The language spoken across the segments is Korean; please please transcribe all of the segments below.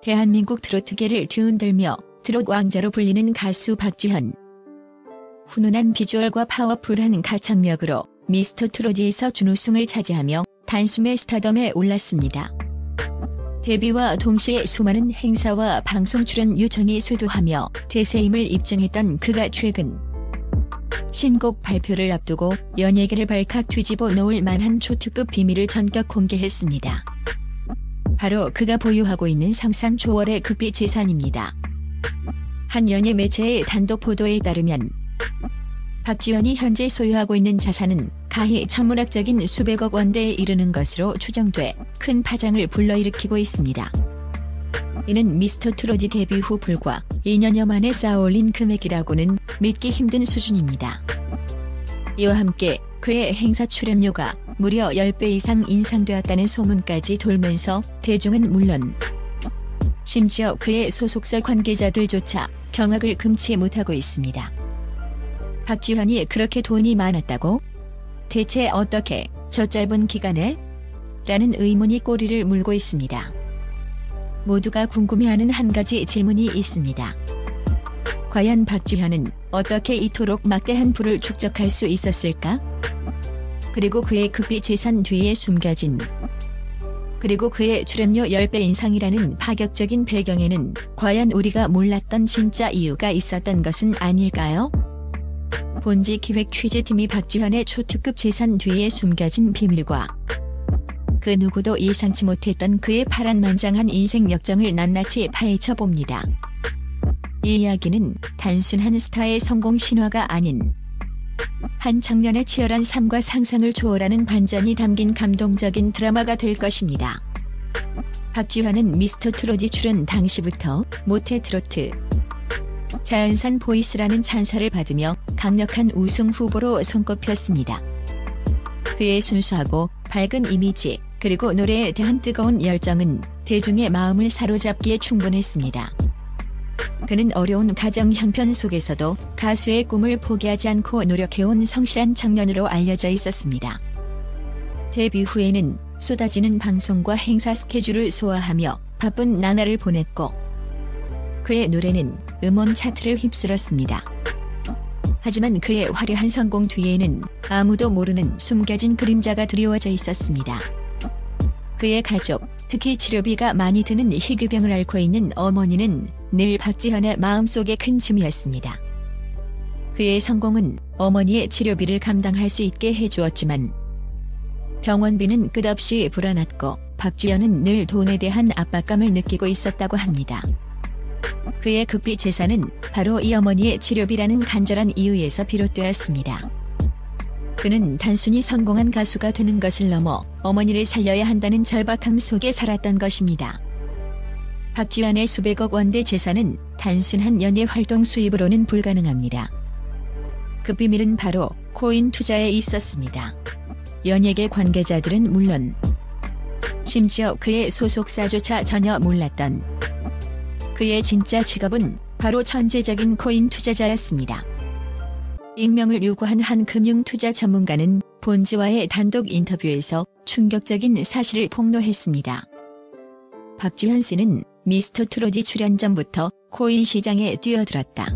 대한민국 트로트계를 뒤흔들며 트롯 왕자로 불리는 가수 박지현. 훈훈한 비주얼과 파워풀한 가창력으로 미스터 트롯에서 준우승을 차지하며 단숨에 스타덤에 올랐습니다. 데뷔와 동시에 수많은 행사와 방송 출연 요청이 쇄도하며 대세임을 입증했던 그가 최근 신곡 발표를 앞두고 연예계를 발칵 뒤집어 놓을 만한 초특급 비밀을 전격 공개했습니다. 바로 그가 보유하고 있는 상상 초월의 극비 재산입니다. 한 연예 매체의 단독 보도에 따르면 박지현이 현재 소유하고 있는 자산은 가히 천문학적인 수백억 원대에 이르는 것으로 추정돼 큰 파장을 불러일으키고 있습니다. 이는 미스터 트롯이 데뷔 후 불과 2년여 만에 쌓아올린 금액이라고는 믿기 힘든 수준입니다. 이와 함께 그의 행사 출연료가 무려 10배 이상 인상되었다는 소문까지 돌면서 대중은 물론 심지어 그의 소속사 관계자들조차 경악을 금치 못하고 있습니다. 박지현이 그렇게 돈이 많았다고? 대체 어떻게 저 짧은 기간에? 라는 의문이 꼬리를 물고 있습니다. 모두가 궁금해하는 한 가지 질문이 있습니다. 과연 박지현은 어떻게 이토록 막대한 부를 축적할 수 있었을까? 그리고 그의 극비 재산 뒤에 숨겨진 그리고 그의 출연료 10배 인상이라는 파격적인 배경에는 과연 우리가 몰랐던 진짜 이유가 있었던 것은 아닐까요? 본지 기획 취재팀이 박지현의 초특급 재산 뒤에 숨겨진 비밀과 그 누구도 예상치 못했던 그의 파란만장한 인생 역정을 낱낱이 파헤쳐봅니다. 이 이야기는 단순한 스타의 성공 신화가 아닌 한 청년의 치열한 삶과 상상을 초월하는 반전이 담긴 감동적인 드라마가 될 것입니다. 박지현은 미스터 트롯이 출연 당시부터 모태 트로트 자연산 보이스라는 찬사를 받으며 강력한 우승 후보로 손꼽혔습니다. 그의 순수하고 밝은 이미지 그리고 노래에 대한 뜨거운 열정은 대중의 마음을 사로잡기에 충분했습니다. 그는 어려운 가정 형편 속에서도 가수의 꿈을 포기하지 않고 노력해온 성실한 청년으로 알려져 있었습니다. 데뷔 후에는 쏟아지는 방송과 행사 스케줄을 소화하며 바쁜 나날을 보냈고 그의 노래는 음원 차트를 휩쓸었습니다. 하지만 그의 화려한 성공 뒤에는 아무도 모르는 숨겨진 그림자가 드리워져 있었습니다. 그의 가족, 특히 치료비가 많이 드는 희귀병을 앓고 있는 어머니는 늘 박지현의 마음속에 큰 짐이었습니다. 그의 성공은 어머니의 치료비를 감당할 수 있게 해주었지만 병원비는 끝없이 불어났고 박지현은 늘 돈에 대한 압박감을 느끼고 있었다고 합니다. 그의 극비 재산은 바로 이 어머니의 치료비라는 간절한 이유에서 비롯되었습니다. 그는 단순히 성공한 가수가 되는 것을 넘어 어머니를 살려야 한다는 절박함 속에 살았던 것입니다. 박지현의 수백억 원대 재산은 단순한 연예 활동 수입으로는 불가능합니다. 그 비밀은 바로 코인 투자에 있었습니다. 연예계 관계자들은 물론 심지어 그의 소속사조차 전혀 몰랐던 그의 진짜 직업은 바로 천재적인 코인 투자자였습니다. 익명을 요구한 한 금융투자 전문가는 본지와의 단독 인터뷰에서 충격적인 사실을 폭로했습니다. 박지현 씨는 미스터 트롯이 출연 전부터 코인 시장에 뛰어들었다.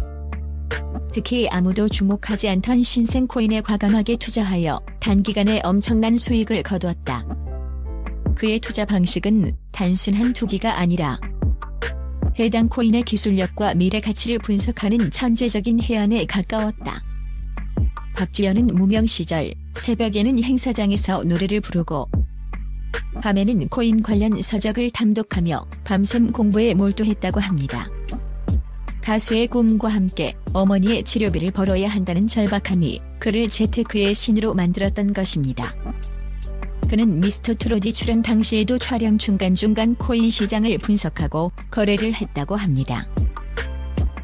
특히 아무도 주목하지 않던 신생 코인에 과감하게 투자하여 단기간에 엄청난 수익을 거두었다. 그의 투자 방식은 단순한 투기가 아니라 해당 코인의 기술력과 미래 가치를 분석하는 천재적인 해안에 가까웠다. 박지현은 무명 시절 새벽에는 행사장에서 노래를 부르고 밤에는 코인 관련 서적을 탐독하며 밤샘 공부에 몰두했다고 합니다. 가수의 꿈과 함께 어머니의 치료비를 벌어야 한다는 절박함이 그를 재테크의 신으로 만들었던 것입니다. 그는 미스터 트롯이 출연 당시에도 촬영 중간중간 코인 시장을 분석하고 거래를 했다고 합니다.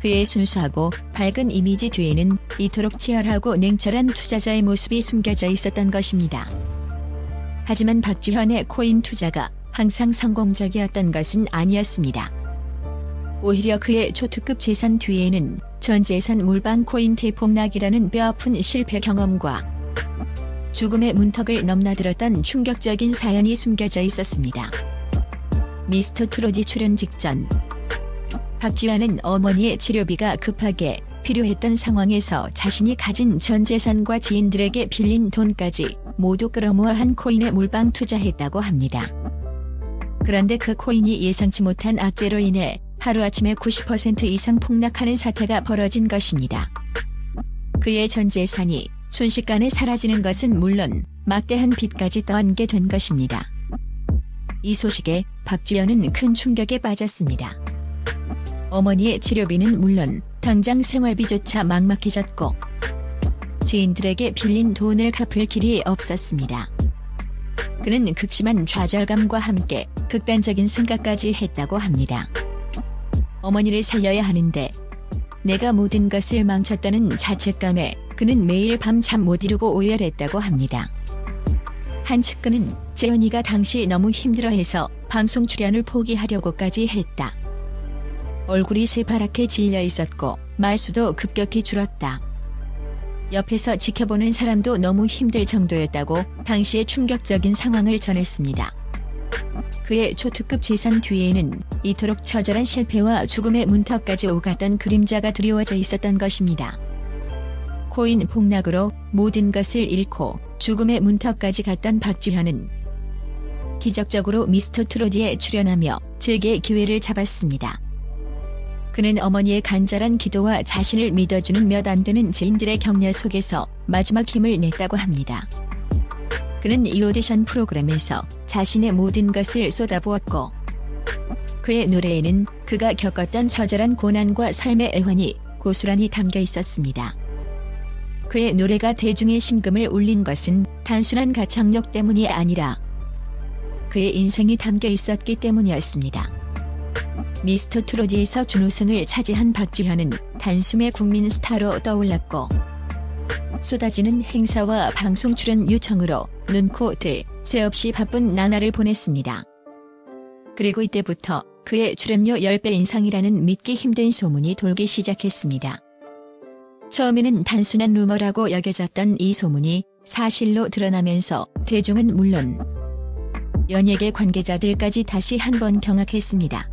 그의 순수하고 밝은 이미지 뒤에는 이토록 치열하고 냉철한 투자자의 모습이 숨겨져 있었던 것입니다. 하지만 박지현의 코인 투자가 항상 성공적이었던 것은 아니었습니다. 오히려 그의 초특급 재산 뒤에는 전재산 몰빵 코인 대폭락이라는 뼈아픈 실패 경험과 죽음의 문턱을 넘나들었던 충격적인 사연이 숨겨져 있었습니다. 미스터 트롯이 출연 직전 박지환은 어머니의 치료비가 급하게 필요했던 상황에서 자신이 가진 전 재산과 지인들에게 빌린 돈까지 모두 끌어모아 한 코인에 몰빵 투자했다고 합니다. 그런데 그 코인이 예상치 못한 악재로 인해 하루아침에 90% 이상 폭락하는 사태가 벌어진 것입니다. 그의 전 재산이 순식간에 사라지는 것은 물론 막대한 빚까지 떠안게 된 것입니다. 이 소식에 박지현은 큰 충격에 빠졌습니다. 어머니의 치료비는 물론 당장 생활비조차 막막해졌고 지인들에게 빌린 돈을 갚을 길이 없었습니다. 그는 극심한 좌절감과 함께 극단적인 생각까지 했다고 합니다. 어머니를 살려야 하는데 내가 모든 것을 망쳤다는 자책감에 그는 매일 밤 잠 못 이루고 오열했다고 합니다. 한 측근은 재현이가 당시 너무 힘들어해서 방송 출연을 포기하려고까지 했다. 얼굴이 새파랗게 질려 있었고 말수도 급격히 줄었다. 옆에서 지켜보는 사람도 너무 힘들 정도였다고 당시의 충격적인 상황을 전했습니다. 그의 초특급 재산 뒤에는 이토록 처절한 실패와 죽음의 문턱까지 오갔던 그림자가 드리워져 있었던 것입니다. 코인 폭락으로 모든 것을 잃고 죽음의 문턱까지 갔던 박지현은 기적적으로 미스터 트롯에 출연하며 재기의 기회를 잡았습니다. 그는 어머니의 간절한 기도와 자신을 믿어주는 몇 안 되는 지인들의 격려 속에서 마지막 힘을 냈다고 합니다. 그는 이 오디션 프로그램에서 자신의 모든 것을 쏟아부었고 그의 노래에는 그가 겪었던 처절한 고난과 삶의 애환이 고스란히 담겨 있었습니다. 그의 노래가 대중의 심금을 울린 것은 단순한 가창력 때문이 아니라 그의 인생이 담겨 있었기 때문이었습니다. 미스터 트롯에서 준우승을 차지한 박지현은 단숨에 국민 스타로 떠올랐고 쏟아지는 행사와 방송 출연 요청으로 눈코 뜰 새 없이 바쁜 나날을 보냈습니다. 그리고 이때부터 그의 출연료 10배 인상이라는 믿기 힘든 소문이 돌기 시작했습니다. 처음에는 단순한 루머라고 여겨졌던 이 소문이 사실로 드러나면서 대중은 물론 연예계 관계자들까지 다시 한번 경악했습니다.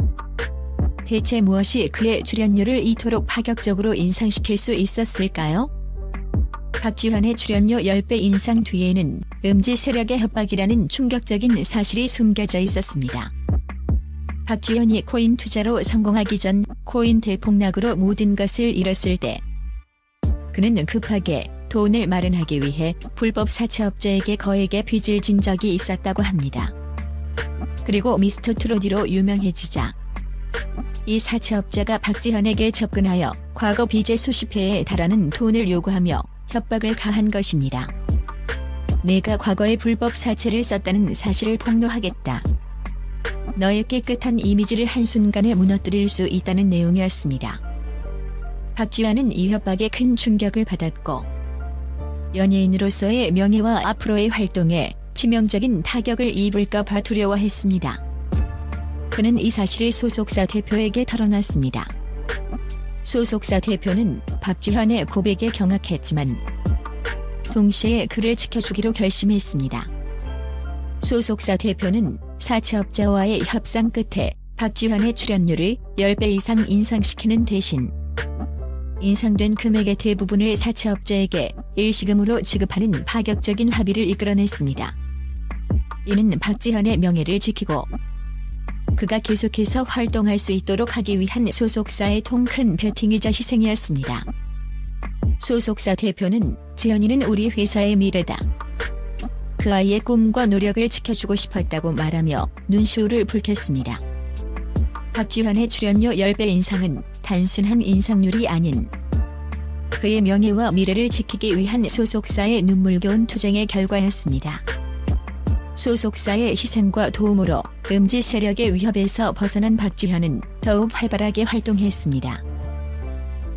대체 무엇이 그의 출연료를 이토록 파격적으로 인상시킬 수 있었을까요? 박지환의 출연료 10배 인상 뒤에는 음지 세력의 협박이라는 충격적인 사실이 숨겨져 있었습니다. 박지현이 코인 투자로 성공하기 전 코인 대폭락으로 모든 것을 잃었을 때 그는 급하게 돈을 마련하기 위해 불법 사채업자에게 거액의 빚을 진 적이 있었다고 합니다. 그리고 미스터 트롯으로 유명해지자 이 사채업자가 박지현에게 접근하여 과거 빚의 수십 회에 달하는 돈을 요구하며 협박을 가한 것입니다. 내가 과거에 불법 사채를 썼다는 사실을 폭로하겠다. 너의 깨끗한 이미지를 한순간에 무너뜨릴 수 있다는 내용이었습니다. 박지환은 이 협박에 큰 충격을 받았고 연예인으로서의 명예와 앞으로의 활동에 치명적인 타격을 입을까 봐 두려워했습니다. 그는 이 사실을 소속사 대표에게 털어놨습니다. 소속사 대표는 박지환의 고백에 경악했지만 동시에 그를 지켜주기로 결심했습니다. 소속사 대표는 사채업자와의 협상 끝에 박지환의 출연료를 10배 이상 인상시키는 대신 인상된 금액의 대부분을 사채업자에게 일시금으로 지급하는 파격적인 합의를 이끌어냈습니다. 이는 박지환의 명예를 지키고 그가 계속해서 활동할 수 있도록 하기 위한 소속사의 통큰 배팅이자 희생이었습니다. 소속사 대표는 지현이는 우리 회사의 미래다. 그 아이의 꿈과 노력을 지켜주고 싶었다고 말하며 눈시울을 붉혔습니다. 박지환의 출연료 10배 인상은 단순한 인상률이 아닌 그의 명예와 미래를 지키기 위한 소속사의 눈물겨운 투쟁의 결과였습니다. 소속사의 희생과 도움으로 음지 세력의 위협에서 벗어난 박지현은 더욱 활발하게 활동했습니다.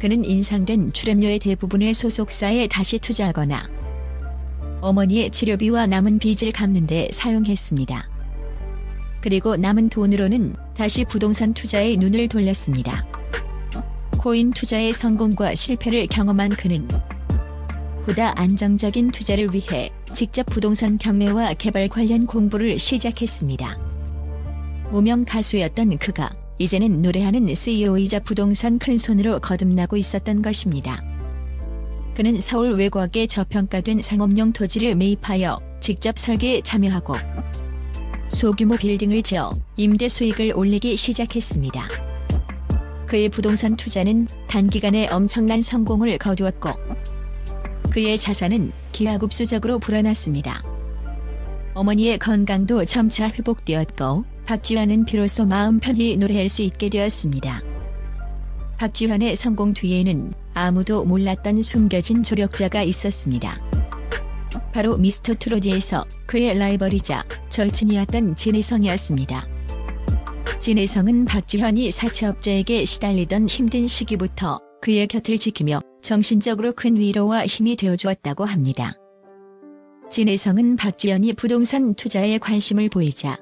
그는 인상된 출연료의 대부분을 소속사에 다시 투자하거나 어머니의 치료비와 남은 빚을 갚는 데 사용했습니다. 그리고 남은 돈으로는 다시 부동산 투자에 눈을 돌렸습니다. 코인 투자의 성공과 실패를 경험한 그는 보다 안정적인 투자를 위해 직접 부동산 경매와 개발 관련 공부를 시작했습니다. 무명 가수였던 그가 이제는 노래하는 CEO이자 부동산 큰손으로 거듭나고 있었던 것입니다. 그는 서울 외곽에 저평가된 상업용 토지를 매입하여 직접 설계에 참여하고 소규모 빌딩을 지어 임대 수익을 올리기 시작했습니다. 그의 부동산 투자는 단기간에 엄청난 성공을 거두었고 그의 자산은 기하급수적으로 불어났습니다. 어머니의 건강도 점차 회복되었고 박지환은 비로소 마음 편히 노래할 수 있게 되었습니다. 박지환의 성공 뒤에는 아무도 몰랐던 숨겨진 조력자가 있었습니다. 바로 미스터 트로트에서 그의 라이벌이자 절친이었던 진혜성이었습니다. 진혜성은 박지환이 사채업자에게 시달리던 힘든 시기부터 그의 곁을 지키며 정신적으로 큰 위로와 힘이 되어주었다고 합니다. 진혜성은 박지환이 부동산 투자에 관심을 보이자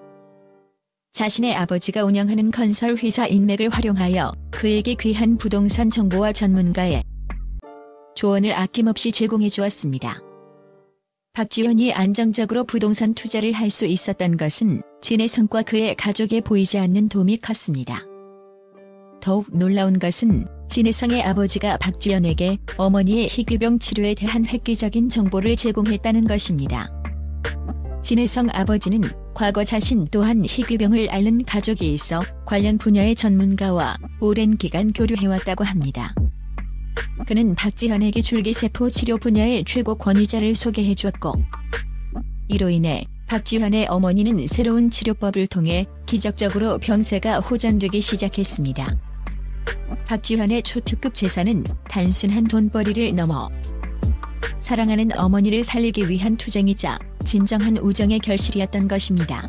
자신의 아버지가 운영하는 건설회사 인맥을 활용하여 그에게 귀한 부동산 정보와 전문가의 조언을 아낌없이 제공해 주었습니다. 박지환이 안정적으로 부동산 투자를 할 수 있었던 것은 진혜성과 그의 가족에 보이지 않는 도움이 컸습니다. 더욱 놀라운 것은 진혜성의 아버지가 박지환에게 어머니의 희귀병 치료에 대한 획기적인 정보를 제공했다는 것입니다. 진혜성 아버지는 과거 자신 또한 희귀병을 앓는 가족이 있어 관련 분야의 전문가와 오랜 기간 교류해왔다고 합니다. 그는 박지환에게 줄기세포 치료 분야의 최고 권위자를 소개해주었고 이로 인해 박지환의 어머니는 새로운 치료법을 통해 기적적으로 병세가 호전되기 시작했습니다. 박지환의 초특급 재산은 단순한 돈벌이를 넘어 사랑하는 어머니를 살리기 위한 투쟁이자 진정한 우정의 결실이었던 것입니다.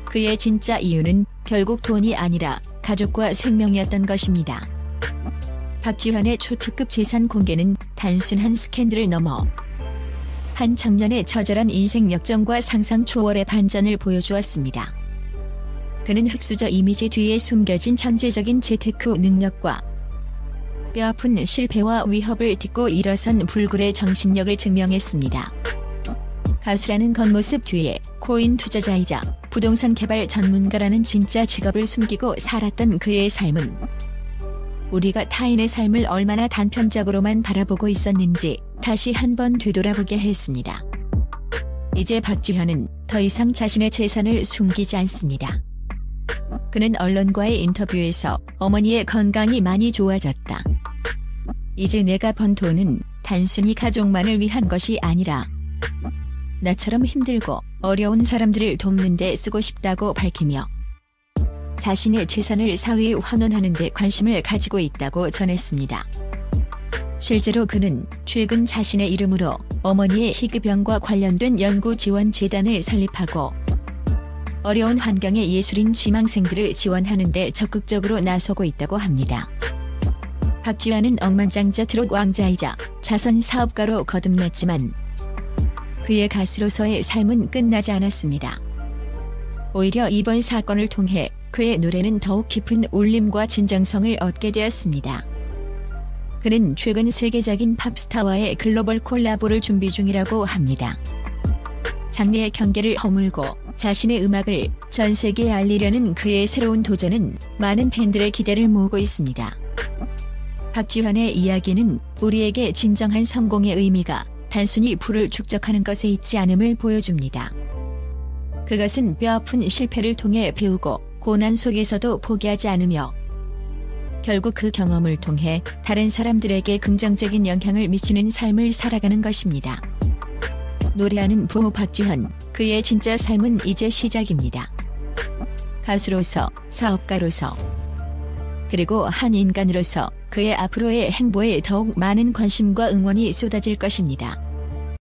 그의 진짜 이유는 결국 돈이 아니라 가족과 생명이었던 것입니다. 박지환의 초특급 재산 공개는 단순한 스캔들을 넘어 한 청년의 처절한 인생 역정과 상상 초월의 반전을 보여주었습니다. 그는 흑수저 이미지 뒤에 숨겨진 천재적인 재테크 능력과 뼈아픈 실패와 위협을 딛고 일어선 불굴의 정신력을 증명했습니다. 가수라는 겉모습 뒤에 코인 투자자이자 부동산 개발 전문가라는 진짜 직업을 숨기고 살았던 그의 삶은 우리가 타인의 삶을 얼마나 단편적으로만 바라보고 있었는지 다시 한번 되돌아보게 했습니다. 이제 박지환은 더 이상 자신의 재산을 숨기지 않습니다. 그는 언론과의 인터뷰에서 어머니의 건강이 많이 좋아졌다. 이제 내가 번 돈은 단순히 가족만을 위한 것이 아니라 나처럼 힘들고 어려운 사람들을 돕는 데 쓰고 싶다고 밝히며 자신의 재산을 사회에 환원하는 데 관심을 가지고 있다고 전했습니다. 실제로 그는 최근 자신의 이름으로 어머니의 희귀병과 관련된 연구지원재단을 설립하고 어려운 환경의 예술인 지망생들을 지원하는 데 적극적으로 나서고 있다고 합니다. 박지환은 억만장자 트롯 왕자이자 자선 사업가로 거듭났지만 그의 가수로서의 삶은 끝나지 않았습니다. 오히려 이번 사건을 통해 그의 노래는 더욱 깊은 울림과 진정성을 얻게 되었습니다. 그는 최근 세계적인 팝스타와의 글로벌 콜라보를 준비 중이라고 합니다. 장래의 경계를 허물고 자신의 음악을 전 세계에 알리려는 그의 새로운 도전은 많은 팬들의 기대를 모으고 있습니다. 박지환의 이야기는 우리에게 진정한 성공의 의미가 단순히 부를 축적하는 것에 있지 않음을 보여줍니다. 그것은 뼈아픈 실패를 통해 배우고 고난 속에서도 포기하지 않으며 결국 그 경험을 통해 다른 사람들에게 긍정적인 영향을 미치는 삶을 살아가는 것입니다. 노래하는 부모 박지환, 그의 진짜 삶은 이제 시작입니다. 가수로서, 사업가로서, 그리고 한 인간으로서 그의 앞으로의 행보에 더욱 많은 관심과 응원이 쏟아질 것입니다.